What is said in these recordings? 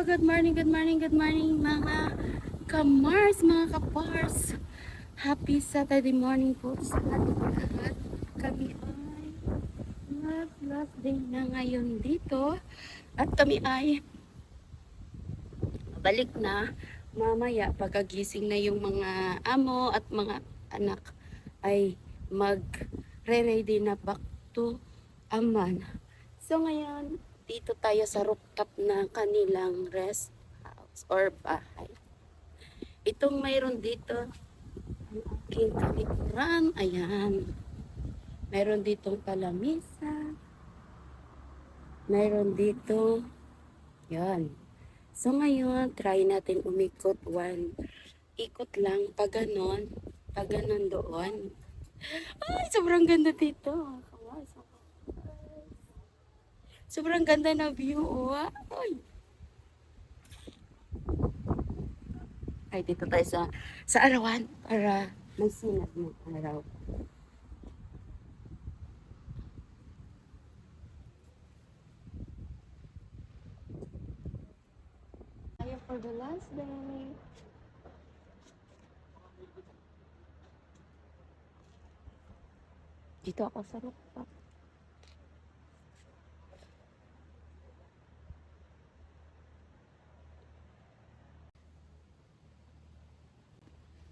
good morning, good morning, good morning mga kamars, mga kapars. Happy Saturday morning po sa ating lahat. Kami ay last day na ngayon dito at kami ay balik na mamaya pagkagising na yung mga amo at mga anak ay mag-ready na back to Aman. So ngayon, dito tayo sa rooftop na kanilang rest house or bahay. Itong mayroon dito, ang aking kalikuran, ayan. Mayroon ditong kalamisa. Mayroon dito, yan. So ngayon, try natin umikot one. Ikot lang, pag ganon doon. Ay, sobrang ganda dito. Sobrang ganda na view, oh. Ay. Ay, dito tayo sa arawan para may sinag ng araw. Tayo for the last day. Dito ako sa rooftop.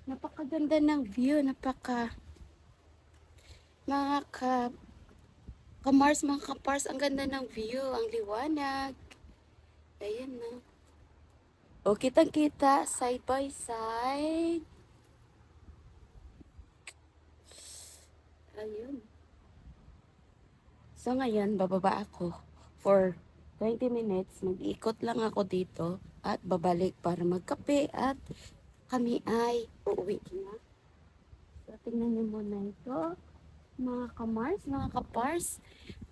Napakaganda ng view, mga kamars, mga kapars, ang ganda ng view, ang liwanag. Ayan na. O, kitang-kita, side by side. Ayun. So, ngayon, bababa ako for 20 minutes. Mag-ikot lang ako dito at babalik para magkape at kami ay uuwi na. So, tingnan niyo muna ito. Mga kamars, mga kapars,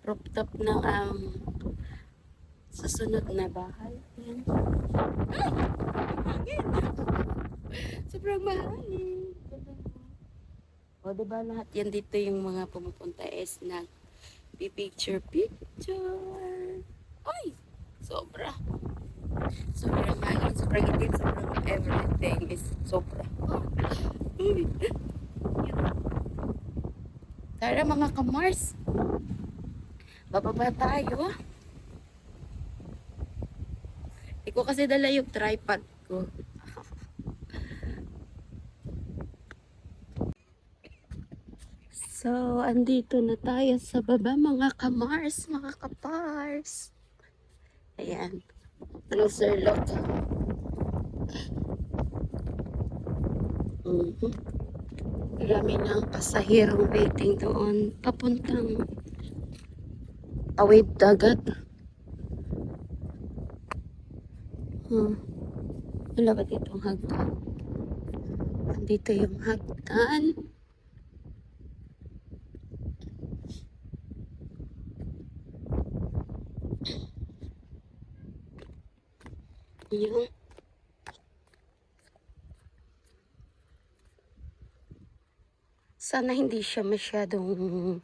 rooftop ng susunod na bahay. Ayan. Ay! Hangin! Sobrang mahangin. O, diba lahat yan dito yung mga pumupunta is picture. Ay! Sobra. Sobrang hangin, sobrang itim, sobrang everything is sobra. Ay! Tara mga kamars. Bababa tayo. Hindi ko kasi dala yung tripod ko. So, andito na tayo sa baba mga kamars, mga kapars. Ayan. Closer look. Marami ng pasahirong waiting doon. Papuntang tawid dagat. Wala ba ditong hagdan? Andito yung hagdan. Yung sana hindi siya masyadong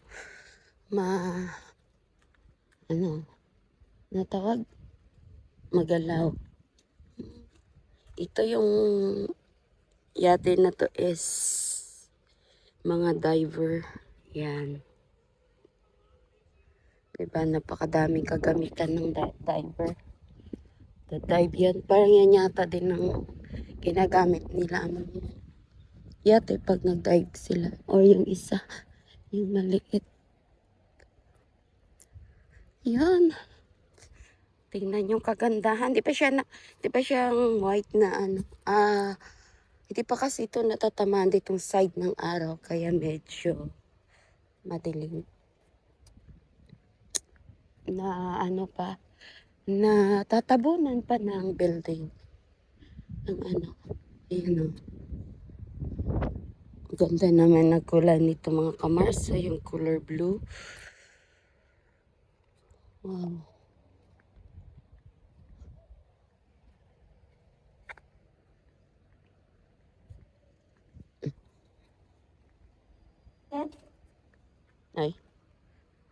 natawag magalaw. Ito yung yate na to is mga diver. Yan. Diba, napakadaming kagamitan ng diver. The dive yan. Parang yan yata din ng ginagamit nila ang yate pag nag-dive sila. Or yung isa, yung maliit. Yan. Tingnan yung kagandahan. Di pa siyang white na hindi pa kasi ito natatamaan ditong side ng araw. Kaya medyo madilim. Na tatabunan pa ng building. Ayan o. Ganda naman na kulay nito mga kamars. So, yung color blue. Wow. Ay.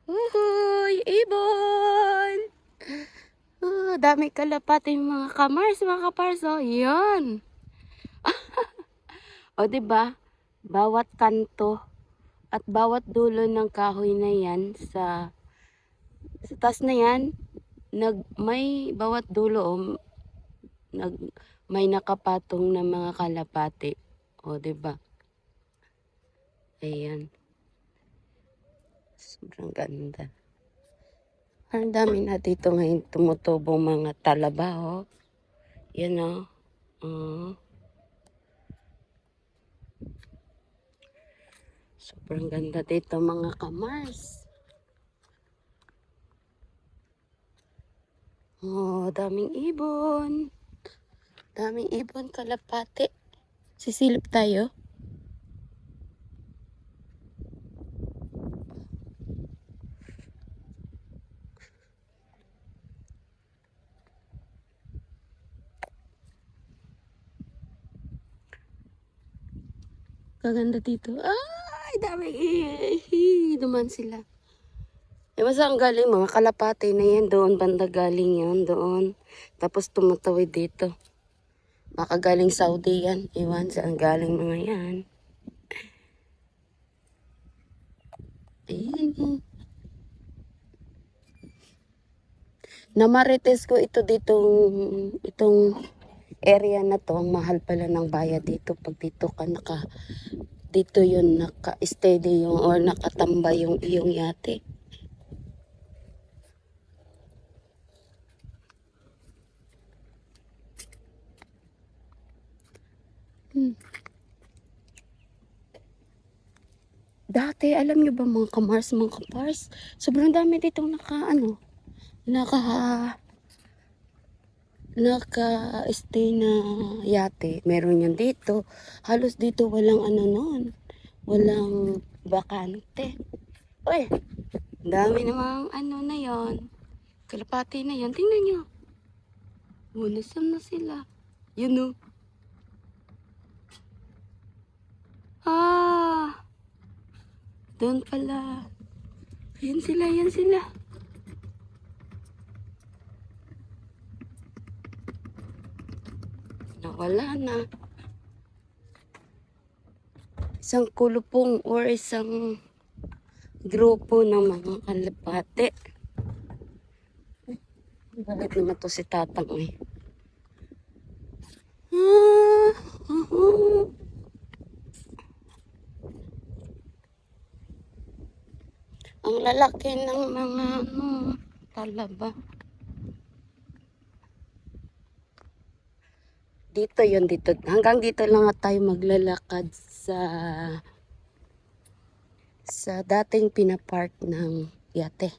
Uhuy! Ibon! Dami kalapati yung mga kamars, mga kaparso. Yan. O, diba? Bawat kanto at bawat dulo ng kahoy na yan sa taas na yan, may bawat dulo may nakapatong na mga kalapati. O, diba? Ayan. Sobrang ganda. Ang dami na dito ngayon tumutubong mga talaba, oh. Yan, oh. Sobrang ganda dito mga kamars. Oh, daming ibon. Daming ibon, kalapati. Sisilip tayo. Kaganda dito. Ay, daming duman sila. Eh, basta ang galing, mga kalapati na yan. Doon, banda galing yan. Doon. Tapos tumatawid dito. Baka galing Saudi yan. Iwan saan galing mga yan. Ayan. Namarites ko ito itong area na to. Ang mahal pala ng bayad dito. Pag dito ka dito yun naka-steady yung or nakatambay yung iyong yate. Dati, alam nyo ba mga kamars, mga kapars, sobrang dami ditong naka-stay na yate. Meron yan dito. Halos dito walang noon. Walang bakante. Uy, dami namang na yon. Kalapati na yon. Tingnan nyo. Nasaan na sila? Yun, doon pala. Yan sila. Nawala na. Isang kulupong or isang grupo ng mga kalapate. Balik naman to si Tatang eh. Ang lalaki ng mga talaba. Dito. Hanggang dito lang tayo maglalakad sa dating pinapark ng yate.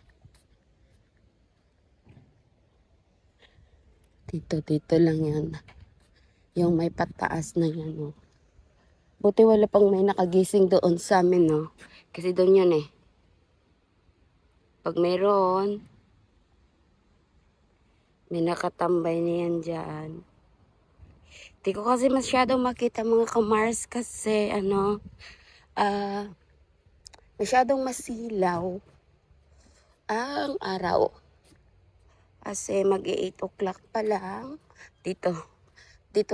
Dito lang yan. Yung may pataas na yan, oh. Buti wala pang may nakagising doon sa amin, no? Kasi doon yun eh. Pag mayroon, may nakatambay na yan dyan. Di ko kasi masyado makita mga kamars kasi masyadong masilaw ang araw. Kasi mag-8 o'clock pa lang. Dito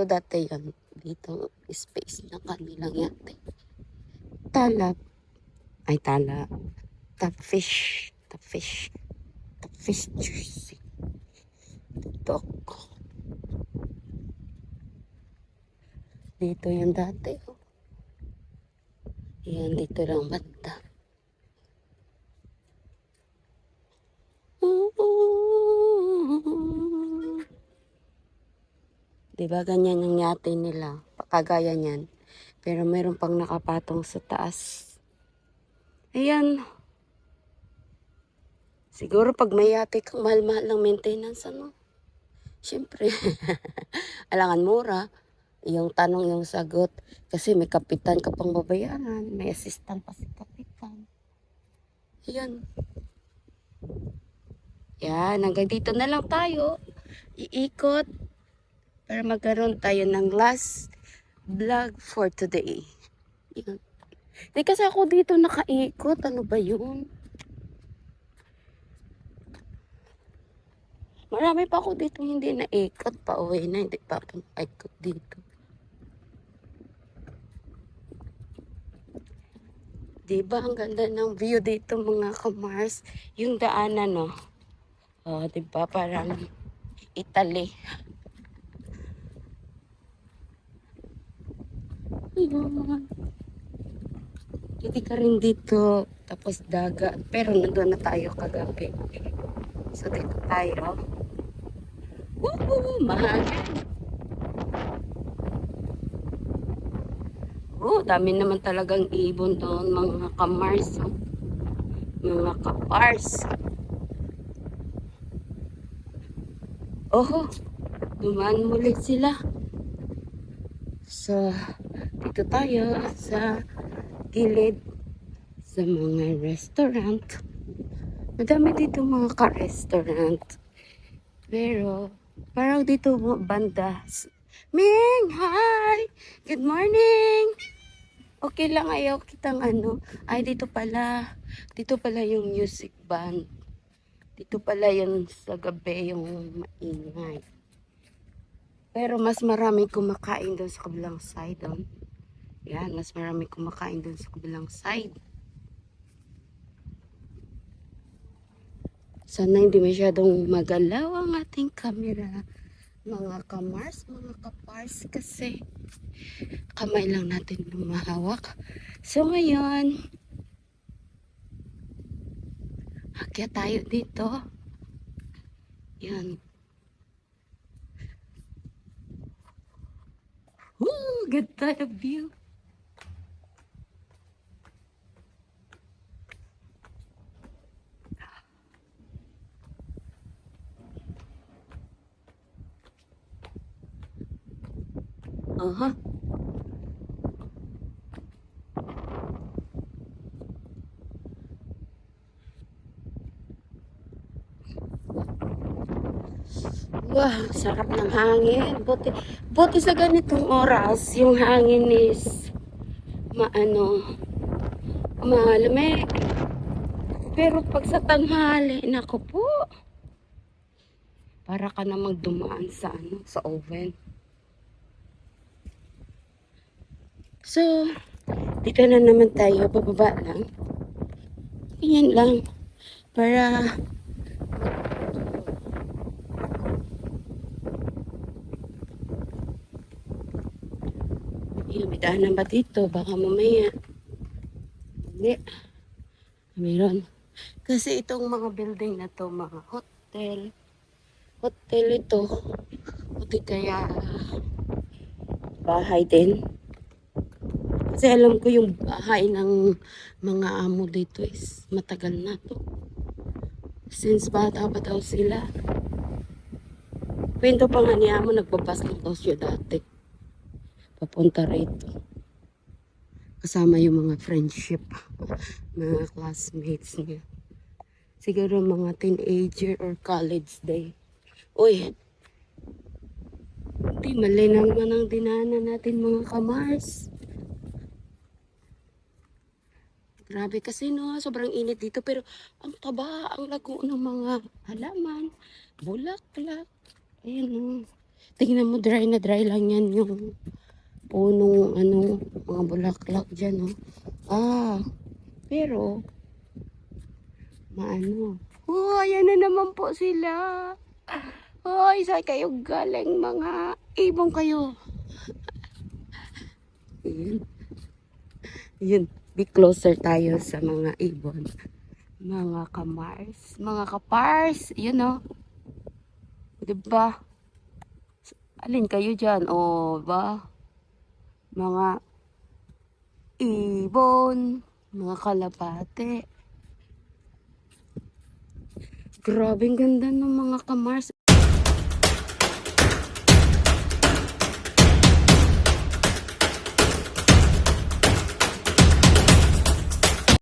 dati yan. Dito space na kanilang yate. Topfish juicy. Dito yan dati. Yan, dito lang banda. Diba ganyan yung yate nila? Kagaya niyan. Pero meron pang nakapatong sa taas. Ayan. Siguro pag may yate kang mahal-mahal ng maintenance, Siyempre. Alangan mura. Yung tanong, yung sagot. Kasi may kapitan ka pang babayaran. May assistant pa si kapitan. Ayan. Yan. Hanggang dito na lang tayo. Iikot. Para magkaroon tayo ng last vlog for today. Yan. Di kasi ako dito nakaikot. Ano ba yun? Marami pa ako dito hindi naikot. Pa uwi na, hindi pa ako naikot dito. Diba, ang ganda ng view dito mga kamars. Yung daanan, no? Oh, diba, parang Italy. Ayun. Hindi ka rin dito. Tapos dagat. Pero nandun na tayo kagabi. So, dito tayo. Woohoo! Mahangin. Oh, dami naman talagang ibon doon, mga kamars. Oh. Mga kapars. Oh, dumaan muli sila. So, dito tayo sa gilid sa mga restaurant. Madami dito mga ka-restaurant. Pero, parang dito banda. Ming, hi! Good morning! Okay lang, ayaw kitang ano. Ay, dito pala. Dito pala yung music band. Dito pala yun sa gabi yung maingay. Pero mas marami kumakain doon sa kabilang side. Oh. Yan, mas marami kumakain doon sa kabilang side. Sana hindi masyadong magalaw ang ating camera. Mga kamars, mga kapars kasi kamay lang natin lumahawak. So ngayon, akyat tayo dito. Yan. Woo! Ganda na view. Aha. Wow, sarap ng hangin. Buti sa ganitong oras, yung hangin is malamig. Pero pag sa tanghali, nako po, para ka namang dumaan sa sa oven. So, dito na naman tayo, bababa lang. Ganyan lang. Para may daanan ba dito? Baka mamaya. Hindi. Meron. Kasi itong mga building na to, mga hotel. Hotel ito. Hotel kaya bahay din. Kasi alam ko yung bahay ng mga amo dito is matagal na to. Since bata pa daw sila. Kwento pa nga niya mo, nagbabas lang daw siya dati. Papunta rito. Kasama yung mga friendship. Mga classmates niya. Siguro mga teenager or college day. Uy! Di mali naman ang dinaanan natin mga kamars. Grabe kasi no, sobrang init dito pero ang taba, ang lago ng mga halaman, bulaklak. Ayan no. Tingnan mo, dry na dry lang yan yung punong mga bulaklak dyan no. Pero oh, ayan na naman po sila. Hoy, saan kayo galing mga ibong kayo? Ayan. Ayan. Be closer tayo sa mga ibon. Mga kamars. Mga kapars. You know. Diba? Alin kayo dyan? O, ba? Mga ibon. Mga kalapate. Grabe ganda ng mga kamars.